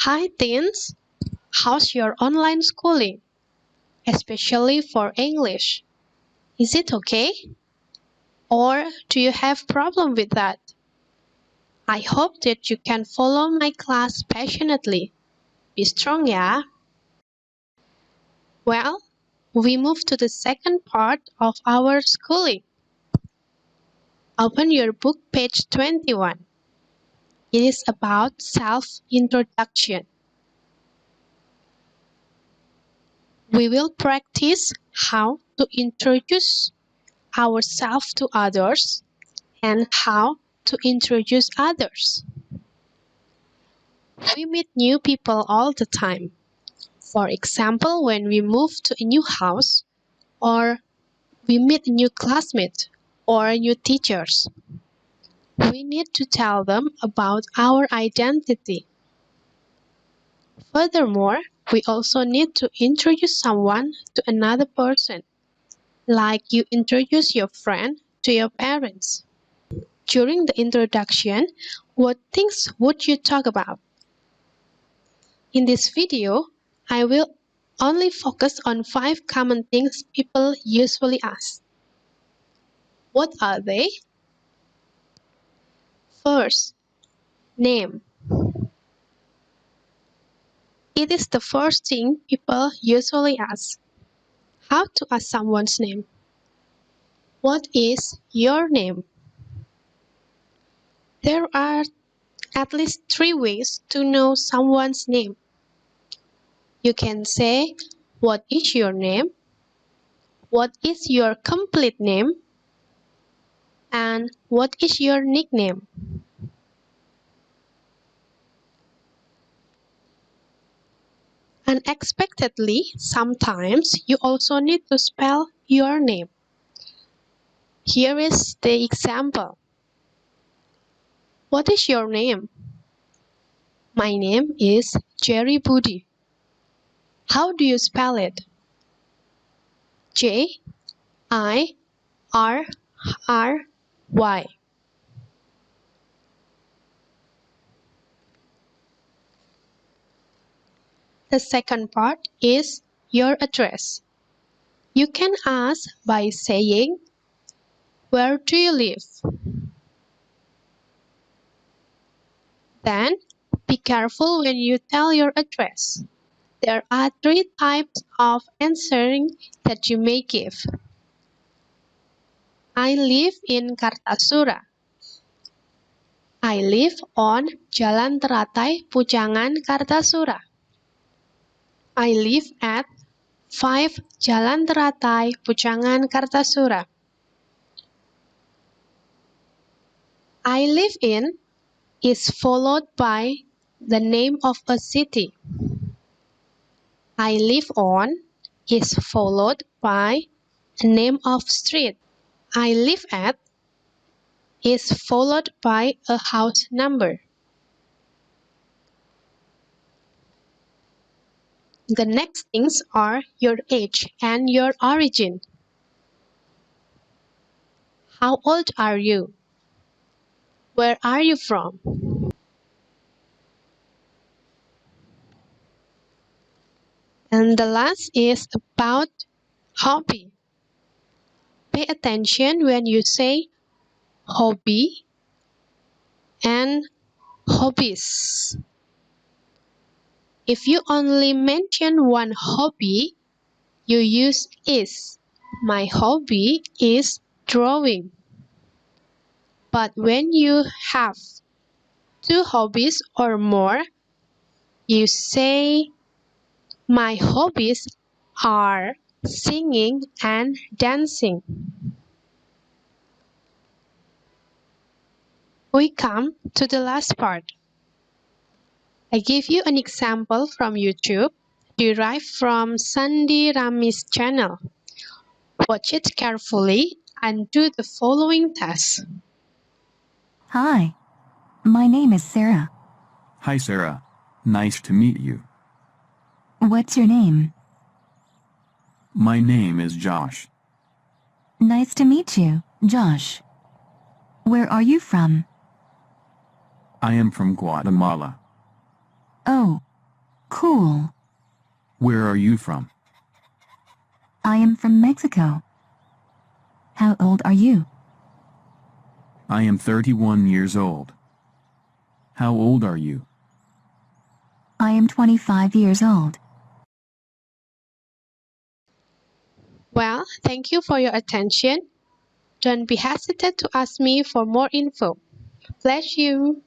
Hi teens, how's your online schooling? Especially for English. Is it okay? Or do you have problem with that? I hope that you can follow my class passionately. Be strong, yeah? Well, we move to the second part of our schooling. Open your book page 21. It is about self-introduction. We will practice how to introduce ourselves to others and how to introduce others. We meet new people all the time. For example, when we move to a new house or we meet a new classmate or new teachers. We need to tell them about our identity. Furthermore, we also need to introduce someone to another person, like you introduce your friend to your parents. During the introduction, what things would you talk about? In this video, I will only focus on 5 common things people usually ask. What are they? First, name. It is the first thing people usually ask. How to ask someone's name? What is your name? There are at least 3 ways to know someone's name. You can say, what is your name? What is your complete name? And what is your nickname? Unexpectedly, sometimes you also need to spell your name. Here is the example. What is your name? My name is Jerry Budi. How do you spell it? J-I-R-R-Y. The second part is your address. You can ask by saying, where do you live? Then, be careful when you tell your address. There are 3 types of answering that you may give. I live in Kartasura. I live on Jalan Teratai, Pujangan, Kartasura. I live at 5 Jalan Teratai, Pujangan, Kartasura. I live in is followed by the name of a city. I live on is followed by a name of street. I live at is followed by a house number. The next things are your age and your origin. How old are you? Where are you from? And the last is about hobby. Pay attention when you say hobby and hobbies. If you only mention one hobby, you use is. My hobby is drawing. But when you have 2 hobbies or more, you say, my hobbies are singing and dancing. We come to the last part. I give you an example from YouTube, derived from Sandy Rami's channel. Watch it carefully and do the following test. Hi, my name is Sarah. Hi Sarah, nice to meet you. What's your name? My name is Josh. Nice to meet you, Josh. Where are you from? I am from Guatemala. Oh, Cool. Where are you from? I am from Mexico. How old are you? I am 31 years old. How old are you? I am 25 years old. Well, thank you for your attention. Don't be hesitant to ask me for more info. Bless you.